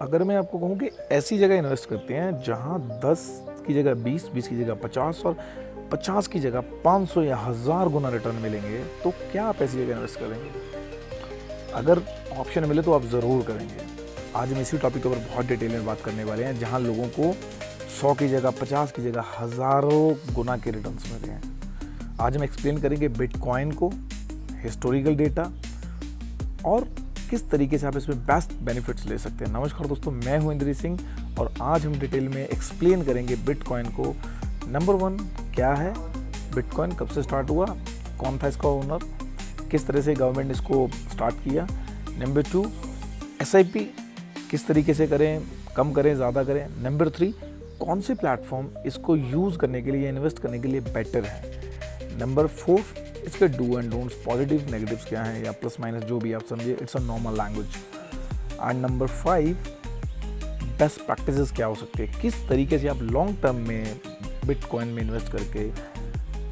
अगर मैं आपको कहूँ कि ऐसी जगह इन्वेस्ट करते हैं जहाँ 10 की जगह 20, 20 की जगह 50 और 50 की जगह 500 या 1000 गुना रिटर्न मिलेंगे, तो क्या आप ऐसी जगह इन्वेस्ट करेंगे? अगर ऑप्शन मिले तो आप ज़रूर करेंगे। आज हम इसी टॉपिक के ऊपर बहुत डिटेल में बात करने वाले हैं, जहाँ लोगों को 100 की जगह 50 की जगह हज़ारों गुना के रिटर्न्स मिले हैं। आज हम एक्सप्लेन करेंगे बिटकॉइन को, हिस्टोरिकल डेटा और किस तरीके से आप इसमें बेस्ट बेनिफिट्स ले सकते हैं। नमस्कार दोस्तों, मैं हूं इंद्री सिंह और आज हम डिटेल में एक्सप्लेन करेंगे बिटकॉइन को। नंबर 1 क्या है बिटकॉइन, कब से स्टार्ट हुआ, कौन था इसका ओनर, किस तरह से गवर्नमेंट ने इसको स्टार्ट किया। नंबर 2 SIP किस तरीके से करें, कम करें ज़्यादा करें। नंबर 3 कौन से प्लेटफॉर्म इसको यूज़ करने के लिए, इन्वेस्ट करने के लिए बेटर है। नंबर 4 इसके do and don'ts, positive negatives क्या हैं, या प्लस माइनस जो भी आप समझिए, it's a normal language. And number 5 best practices क्या हो सकती है, किस तरीके से आप लॉन्ग टर्म में बिटकॉइन में इन्वेस्ट करके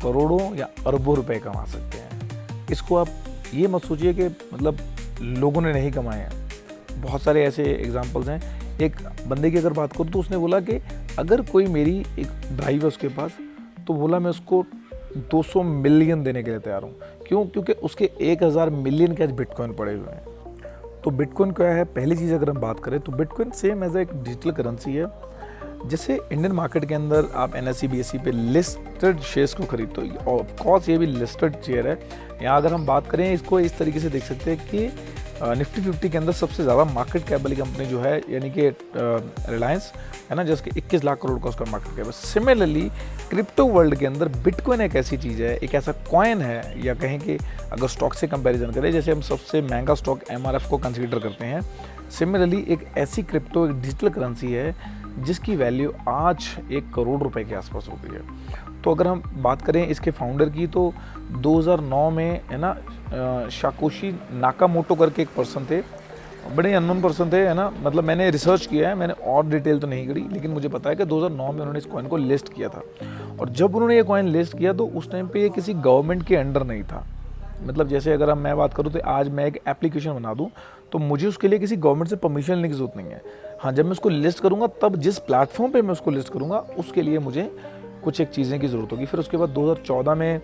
करोड़ों या अरबों रुपए कमा सकते हैं। इसको आप ये मत सोचिए कि मतलब लोगों ने नहीं कमाए हैं। बहुत सारे ऐसे एग्जांपल्स हैं। एक बंदे की अगर बात करूँ तो उसने बोला कि अगर कोई मेरी एक ड्राइव है उसके पास, तो बोला मैं उसको 200 मिलियन देने के लिए तैयार हूँ। क्यों? क्योंकि उसके 1000 मिलियन के आज बिटकॉइन पड़े हुए हैं। तो बिटकॉइन क्या है, पहली चीज़ अगर हम बात करें तो बिटकॉइन सेम एज एक डिजिटल करेंसी है। जैसे इंडियन मार्केट के अंदर आप NSE BSE पे लिस्टेड शेयर्स को खरीदते हो, ऑफ कोर्स ये भी लिस्टेड शेयर है। यहाँ अगर हम बात करें, इसको इस तरीके से देख सकते हैं कि निफ्टी 50 के अंदर सबसे ज़्यादा मार्केट कैप वाली कंपनी जो है, यानी कि रिलायंस है ना, जिसके 21 लाख करोड़ का उसका मार्केट कैप है। सिमिलरली क्रिप्टो वर्ल्ड के अंदर बिटकॉइन एक ऐसी चीज़ है, एक ऐसा कॉइन है, या कहें कि अगर स्टॉक से कंपैरिजन करें, जैसे हम सबसे महंगा स्टॉक MRF को कंसीडर करते हैं, सिमिलरली एक ऐसी क्रिप्टो, एक डिजिटल करेंसी है जिसकी वैल्यू आज 1 करोड़ रुपए के आसपास हो गई है। तो अगर हम बात करें इसके फाउंडर की, तो 2009 में है ना, शाकोशी नाकामोटो करके एक पर्सन थे, बड़े अननोन पर्सन थे, है ना। मतलब मैंने रिसर्च किया है, मैंने और डिटेल तो नहीं करी, लेकिन मुझे पता है कि 2009 में उन्होंने इस कॉइन को लिस्ट किया था। और जब उन्होंने ये कॉइन लिस्ट किया तो उस टाइम पे ये किसी गवर्नमेंट के अंडर नहीं था। मतलब जैसे अगर मैं बात करूँ तो आज मैं एक एप्लीकेशन बना दूँ तो मुझे उसके लिए किसी गवर्नमेंट से परमिशन लेने की जरूरत नहीं है। हाँ, जब मैं उसको लिस्ट करूँगा तब जिस प्लेटफॉर्म पे मैं उसको लिस्ट करूँगा उसके लिए मुझे कुछ एक चीज़ें की ज़रूरत होगी। फिर उसके बाद 2014 में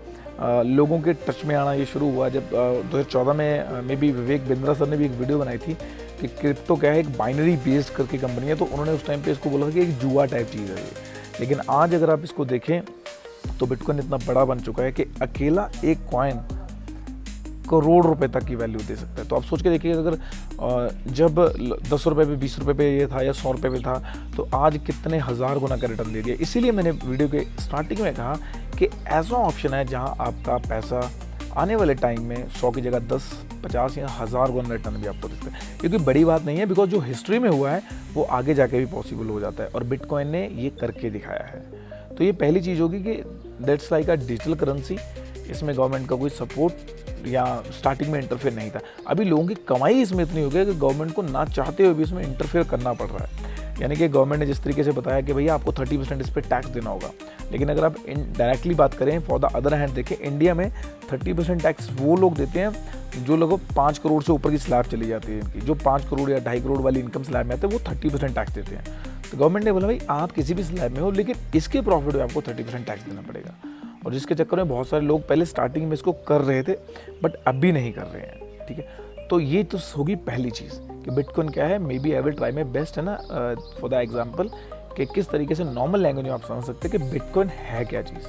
लोगों के टच में आना ये शुरू हुआ, जब 2014 में may be Vivek Bindra sir ने भी एक वीडियो बनाई थी कि क्रिप्टो क्या है, एक बाइनरी बेस्ड करके कंपनी है। तो उन्होंने उस टाइम पे इसको बोला कि एक जुआ टाइप चीज़ है ये। लेकिन आज अगर आप इसको देखें तो बिटकॉइन इतना बड़ा बन चुका है कि अकेला एक कॉइन करोड़ रुपए तक की वैल्यू दे सकता है। तो आप सोच के देखिए, अगर जब 10 रुपये पे 20 रुपये पे ये था या 100 रुपये पे था, तो आज कितने हज़ार गुना का रिटर्न दे दिया। इसीलिए मैंने वीडियो के स्टार्टिंग में कहा कि ऐसा ऑप्शन है जहां आपका पैसा आने वाले टाइम में 100 की जगह 10, 50 या 1000 गुना रिटर्न भी आपको देते हैं। क्योंकि बड़ी बात नहीं है, बिकॉज जो हिस्ट्री में हुआ है वो आगे जाके भी पॉसिबल हो जाता है, और बिटकॉइन ने ये करके दिखाया है। तो ये पहली चीज़ होगी कि that's like a digital currency. इसमें गवर्नमेंट का कोई सपोर्ट या स्टार्टिंग में इंटरफेयर नहीं था। अभी लोगों की कमाई इसमें इतनी हो गई कि गवर्नमेंट को ना चाहते हुए भी इसमें इंटरफेयर करना पड़ रहा है। यानी कि गवर्नमेंट ने जिस तरीके से बताया कि भैया आपको 30% इस पर टैक्स देना होगा, लेकिन अगर आप डायरेक्टली बात करें, फॉर द अदर हैंड देखें, इंडिया में 30% टैक्स वो लोग देते हैं जो लोगों 5 करोड़ से ऊपर की स्लैब चली जाती है इनकी। जो 5 करोड़ या 2.5 करोड़ वाली इनकम स्लैब में आते हैं वो 30% टैक्स देते हैं। तो गवर्नमेंट ने बोला भाई आप किसी भी स्लैब में हो, लेकिन इसके प्रॉफिट में आपको 30% टैक्स देना पड़ेगा। और जिसके चक्कर में बहुत सारे लोग पहले स्टार्टिंग में इसको कर रहे थे, बट अभी नहीं कर रहे हैं। ठीक है, तो ये तो होगी पहली चीज़ कि बिटकॉइन क्या है। Maybe I will try my best, है ना, फॉर द एग्जाम्पल कि किस तरीके से नॉर्मल लैंग्वेज में आप समझ सकते हैं कि बिटकॉइन है क्या चीज़।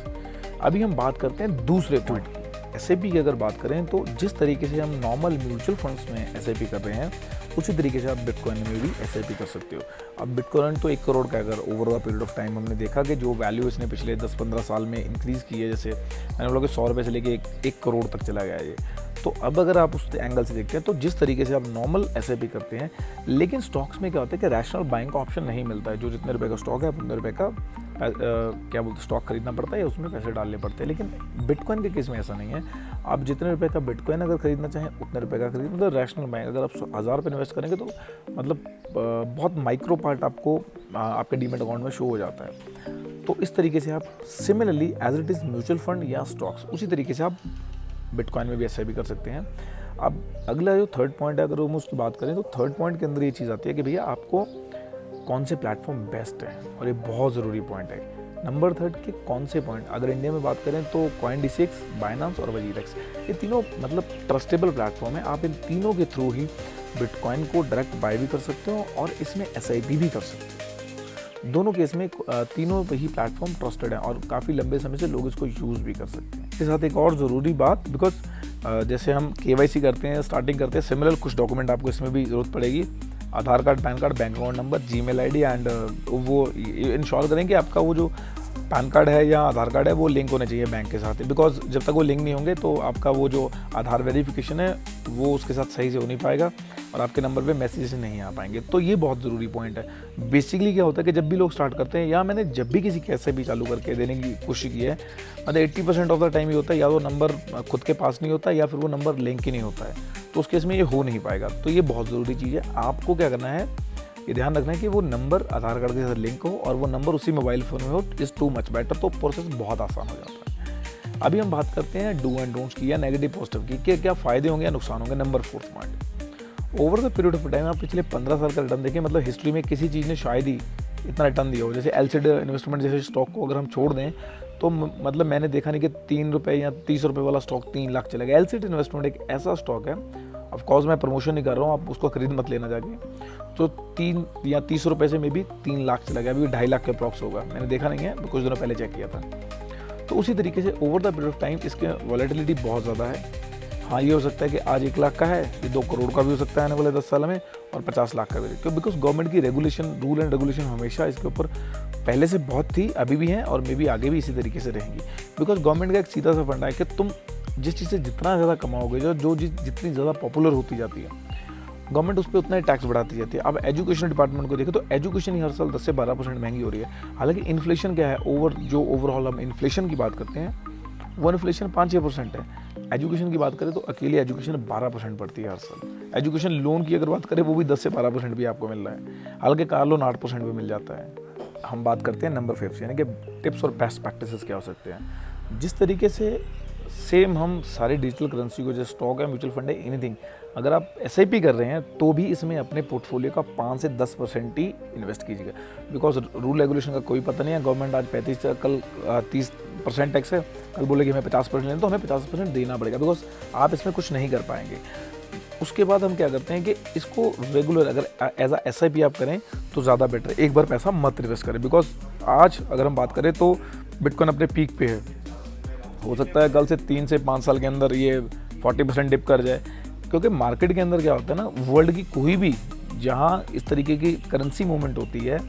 अभी हम बात करते हैं दूसरे पॉइंट की। SIP की अगर बात करें तो जिस तरीके से हम नॉर्मल म्यूचुअल फंड्स में SIP कर रहे हैं, उसी तरीके से आप बिटकॉइन में भी SIP कर सकते हो। अब बिटकॉइन तो 1 करोड़ का, अगर over the period of time हमने देखा कि जो वैल्यू इसने पिछले 10-15 साल में इंक्रीज़ की है, जैसे मैंने बोला कि 100 रुपये से लेके 1 करोड़ तक चला गया ये। तो अब अगर आप उस एंगल से देखते हैं तो जिस तरीके से आप नॉर्मल SIP करते हैं, लेकिन स्टॉक्स में क्या होता है कि रैशनल बाइंग का ऑप्शन नहीं मिलता है। जो जितने रुपए का स्टॉक है आप उतने रुपए का क्या बोलते स्टॉक खरीदना पड़ता है या उसमें पैसे डालने पड़ते हैं। लेकिन बिटकॉइन के केस में ऐसा नहीं है। आप जितने रुपए का बिटकॉइन अगर खरीदना चाहें उतने रुपए का खरीद, मतलब रैशनल बाइंग। अगर आप 1000 रुपये इन्वेस्ट करेंगे तो मतलब बहुत माइक्रो पार्ट आपको आपके डीमेट अकाउंट में शो हो जाता है। तो इस तरीके से आप similarly as it is mutual fund या स्टॉक्स, उसी तरीके से आप बिटकॉइन में भी SIP कर सकते हैं। अब अगला जो थर्ड पॉइंट है, अगर हम उसकी बात करें तो थर्ड पॉइंट के अंदर ये चीज़ आती है कि भैया आपको कौन से प्लेटफॉर्म बेस्ट है, और ये बहुत ज़रूरी पॉइंट है। नंबर थर्ड के कौन से पॉइंट, अगर इंडिया में बात करें तो Coindesk, बाइनांस और वजीरेक्स, ये तीनों मतलब ट्रस्टेबल प्लेटफॉर्म है। आप इन तीनों के थ्रू ही बिटकॉइन को डायरेक्ट बाय भी कर सकते हो और इसमें SIP भी कर सकते हो। दोनों केस में तीनों ही प्लेटफॉर्म ट्रस्टेड है और काफ़ी लंबे समय से लोग इसको यूज़ भी कर सकते हैं। इसके साथ एक और ज़रूरी बात, बिकॉज जैसे हम KYC करते हैं, स्टार्टिंग करते हैं, सिमिलर कुछ डॉक्यूमेंट आपको इसमें भी ज़रूरत पड़ेगी। Aadhaar card, pan card, bank account number, Gmail ID and वो इंश्योर करें कि आपका वो जो पैन कार्ड है या आधार कार्ड है वो लिंक होने चाहिए बैंक के साथ, बिकॉज जब तक वो लिंक नहीं होंगे तो आपका वो जो आधार वेरिफिकेशन है वो उसके साथ सही से हो नहीं पाएगा और आपके नंबर पे मैसेज नहीं आ पाएंगे। तो ये बहुत ज़रूरी पॉइंट है। बेसिकली क्या होता है कि जब भी लोग स्टार्ट करते हैं, या मैंने जब भी किसी कैसे भी चालू करके देने की कोशिश की है, मतलब 80% ऑफ द टाइम ये होता है या वो नंबर खुद के पास नहीं होता या फिर वो नंबर लिंक ही नहीं होता है, तो उस केस में ये हो नहीं पाएगा। तो ये बहुत ज़रूरी चीज़ है। आपको क्या करना है, ये ध्यान रखना है कि वो नंबर आधार कार्ड के साथ लिंक हो और वो नंबर उसी मोबाइल फ़ोन में हो, इज़ टू मच बेटर, तो प्रोसेस बहुत आसान हो जाता है। अभी हम बात करते हैं डू एंड डोंट्स की या नेगेटिव पॉजिटिव की, कि क्या फ़ायदे होंगे या नुकसान होंगे। Number fourth point, over the period of time, आप पिछले 15 साल का रिटर्न देखें, मतलब हिस्ट्री में किसी चीज़ ने शायद ही इतना रिटर्न दिया हो। जैसे एलसीडी इन्वेस्टमेंट जैसे स्टॉक को अगर हम छोड़ दें तो मतलब मैंने देखा नहीं कि 3 रुपये या 30 रुपये वाला स्टॉक 3 लाख चला गया। एलसीडी इन्वेस्टमेंट एक ऐसा स्टॉक है, ऑफकोर्स मैं प्रमोशन नहीं कर रहा हूँ, आप उसको खरीद मत लेना जाके, तो 3 या 30 रुपये से में भी 3 लाख चला गया। अभी 2.5 लाख के अप्रॉक्स होगा, मैंने देखा नहीं है, कुछ दिनों पहले चेक किया था। तो उसी तरीके से over the period of time इसके वॉलेटिलिटी बहुत ज़्यादा है। हाँ, ये हो सकता है कि आज 1 लाख का है, ये 2 करोड़ का भी हो सकता है आने वाले 10 साल में, और 50 लाख का भी। क्यों? बिकॉज गवर्नमेंट की रेगुलेशन, रूल एंड रेगुलेशन हमेशा इसके ऊपर पहले से बहुत थी, अभी भी हैं और मे बी आगे भी इसी तरीके से रहेंगी। बिकॉज गवर्नमेंट का एक सीधा सा फंडा है कि तुम जिस चीज़ से जितना ज़्यादा कमाओगे, जो चीज़ जितनी ज़्यादा पॉपुलर होती जाती है, गवर्नमेंट उस पर उतना ही टैक्स बढ़ाती जाती है। अब एजुकेशन डिपार्टमेंट को देखें तो एजुकेशन ही हर साल 10 से 12% महंगी हो रही है। हालांकि इन्फ्लेशन क्या है, ओवरऑल हम इन्फ्लेशन की बात करते हैं, वो इन्फ्लेशन 5-6% है। एजुकेशन की बात करें तो अकेली एजुकेशन 12% बढ़ती है हर साल। एजुकेशन लोन की अगर बात करें, वो भी 10 से 12% भी आपको मिल रहा है, हालांकि कार लोन 8% भी मिल जाता है। हम बात करते हैं नंबर 5, यानी कि टिप्स और बेस्ट प्रैक्टिसेस क्या हो सकते हैं। जिस तरीके से सेम हम सारी डिजिटल करेंसी को, जैसे स्टॉक है, म्यूचुअल फंड है, एनीथिंग, अगर आप SIP कर रहे हैं तो भी इसमें अपने पोर्टफोलियो का 5 से 10% ही इन्वेस्ट कीजिएगा। बिकॉज रूल रेगुलेशन का कोई पता नहीं है, गवर्नमेंट आज 35 कल 30% टैक्स है, कल बोलेगी हमें 50% लेना, तो हमें 50% देना पड़ेगा, बिकॉज आप इसमें कुछ नहीं कर पाएंगे। उसके बाद हम क्या करते हैं कि इसको रेगुलर अगर एज अ SIP आप करें तो ज़्यादा बेटर है। एक बार पैसा मत इन्वेस्ट करें, बिकॉज आज अगर हम बात करें तो बिटकॉइन अपने पीक पे है, हो सकता है कल से 3 से 5 साल के अंदर ये 40% डिप कर जाए। क्योंकि मार्केट के अंदर क्या होता है ना, वर्ल्ड की कोई भी जहाँ इस तरीके की करेंसी मूवमेंट होती है,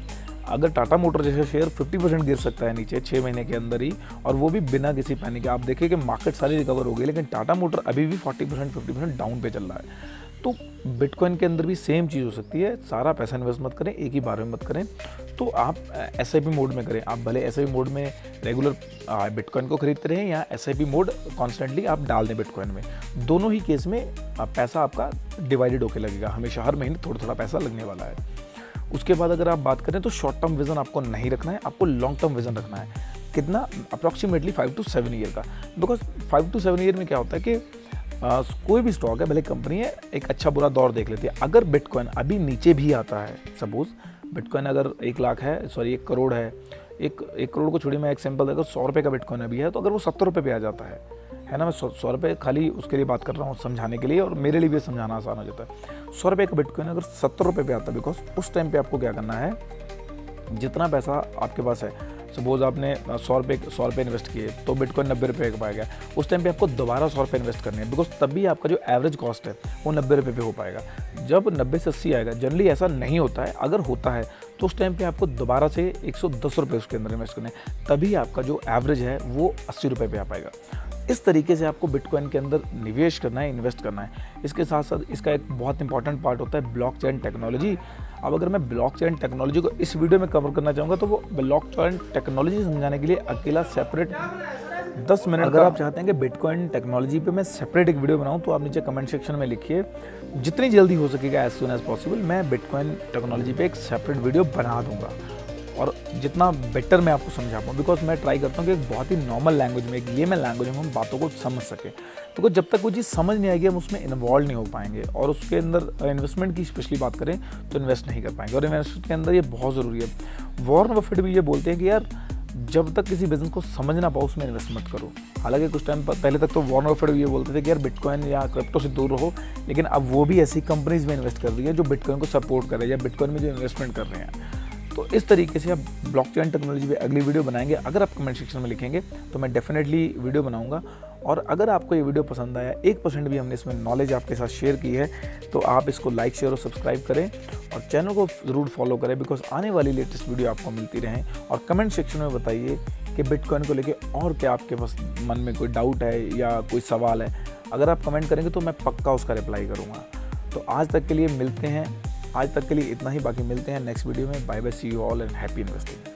अगर टाटा मोटर जैसे शेयर 50% गिर सकता है नीचे 6 महीने के अंदर ही, और वो भी बिना किसी पैनिक के। आप देखें कि मार्केट सारी रिकवर हो गई, लेकिन टाटा मोटर अभी भी 40-50% डाउन पे चल रहा है। तो बिटकॉइन के अंदर भी सेम चीज़ हो सकती है। सारा पैसा इन्वेस्ट मत करें, एक ही बार में मत करें, तो आप SIP मोड में करें। आप भले SIP मोड में रेगुलर बिटकॉइन को खरीदते रहें या SIP मोड कॉन्स्टेंटली आप डाल दें बिटकॉइन में। दोनों ही केस में पैसा आपका डिवाइडेड होकर लगेगा, हमेशा हर महीने थोड़ा थोड़ा पैसा लगने वाला है। उसके बाद अगर आप बात करें तो शॉर्ट टर्म विजन आपको नहीं रखना है, आपको लॉन्ग टर्म विजन रखना है। कितना? अप्रॉक्सीमेटली 5 to 7 ईयर का। बिकॉज 5 to 7 ईयर में क्या होता है कि कोई भी स्टॉक है, भले कंपनी है, एक अच्छा बुरा दौर देख लेती है। अगर बिटकॉइन अभी नीचे भी आता है, सपोज बिटकॉइन अगर 1 लाख है, 1 करोड़ है, एक करोड़ को छोड़िए, मैं एक सिंपल, अगर 100 रुपये का बिटकॉइन अभी है, तो अगर वो 70 रुपये पे आ जाता है ना, मैं 100 रुपये खाली उसके लिए बात कर रहा हूँ समझाने के लिए, और मेरे लिए भी समझाना आसान हो जाता है। 100 रुपये का बिटकॉइन अगर 70 रुपये पे आता है, बिकॉज उस टाइम पे आपको क्या करना है, जितना पैसा आपके पास है, सपोज आपने 100 रुपये इन्वेस्ट किए तो बिटकॉइन 90 रुपये का पाएगा, उस टाइम पे आपको दोबारा 100 रुपये इन्वेस्ट करने हैं, बिकॉज तभी आपका जो एवरेज कॉस्ट है वो 90 रुपये पे हो पाएगा। जब 90 से 80 आएगा, जनरली ऐसा नहीं होता है, अगर होता है तो उस टाइम पे आपको दोबारा से 110 रुपये उसके अंदर इन्वेस्ट करने हैं, तभी आपका जो एवरेज है वो 80 रुपये पे आ पाएगा। इस तरीके से आपको बिटकॉइन के अंदर निवेश करना है, इन्वेस्ट करना है। इसके साथ साथ इसका एक बहुत इंपॉर्टेंट पार्ट होता है ब्लॉकचेन टेक्नोलॉजी। अब अगर मैं ब्लॉकचेन टेक्नोलॉजी को इस वीडियो में कवर करना चाहूँगा तो वो ब्लॉकचेन टेक्नोलॉजी समझाने के लिए अकेला सेपरेट 10 मिनट, अगर आप चाहते हैं कि बिटकॉइन टेक्नोलॉजी पे मैं सेपरेट एक वीडियो बनाऊँ तो आप नीचे कमेंट सेक्शन में लिखिए, जितनी जल्दी हो सकेगा एज सून एज पॉसिबल मैं बिटकॉइन टेक्नोलॉजी पे एक सेपरेट वीडियो बना दूंगा। और जितना बेटर मैं आपको समझा पाऊँ, बिकॉज मैं ट्राई करता हूँ कि एक बहुत ही नॉर्मल लैंग्वेज में, एक लेमन लैंग्वेज में हम बातों को समझ सकें। तो जब तक वो चीज़ समझ नहीं आएगी हम उसमें इन्वॉल्व नहीं हो पाएंगे, और उसके अंदर इन्वेस्टमेंट की स्पेशली बात करें तो इन्वेस्ट नहीं कर पाएंगे। और इन्वेस्टमेंट के अंदर ये बहुत ज़रूरी है। वॉरेन बफेट भी ये बोलते हैं कि यार जब तक किसी बिजनेस को समझ ना पाओ उसमें इन्वेस्ट मत करो। हालांकि कुछ टाइम पहले तक तो वॉरेन बफेट भी ये बोलते थे कि यार बिटकॉइन या क्रिप्टो से दूर रहो, लेकिन अब वो भी ऐसी कंपनीज में इन्वेस्ट कर रही है जो बिटकॉइन को सपोर्ट कर रही है या बिटकॉइन में जो इन्वेस्टमेंट कर रहे हैं। तो इस तरीके से अब ब्लॉकचेन टेक्नोलॉजी पे अगली वीडियो बनाएंगे। अगर आप कमेंट सेक्शन में लिखेंगे तो मैं डेफिनेटली वीडियो बनाऊंगा। और अगर आपको ये वीडियो पसंद आया, 1% भी हमने इसमें नॉलेज आपके साथ शेयर की है, तो आप इसको लाइक, शेयर और सब्सक्राइब करें और चैनल को ज़रूर फॉलो करें, बिकॉज आने वाली लेटेस्ट वीडियो आपको मिलती रहें। और कमेंट सेक्शन में बताइए कि बिटकॉइन को लेके और क्या आपके पास मन में कोई डाउट है या कोई सवाल है। अगर आप कमेंट करेंगे तो मैं पक्का उसका रिप्लाई करूँगा। तो आज तक के लिए मिलते हैं, आज तक के लिए इतना ही, बाकी मिलते हैं नेक्स्ट वीडियो में। Bye bye, see you all and happy investing.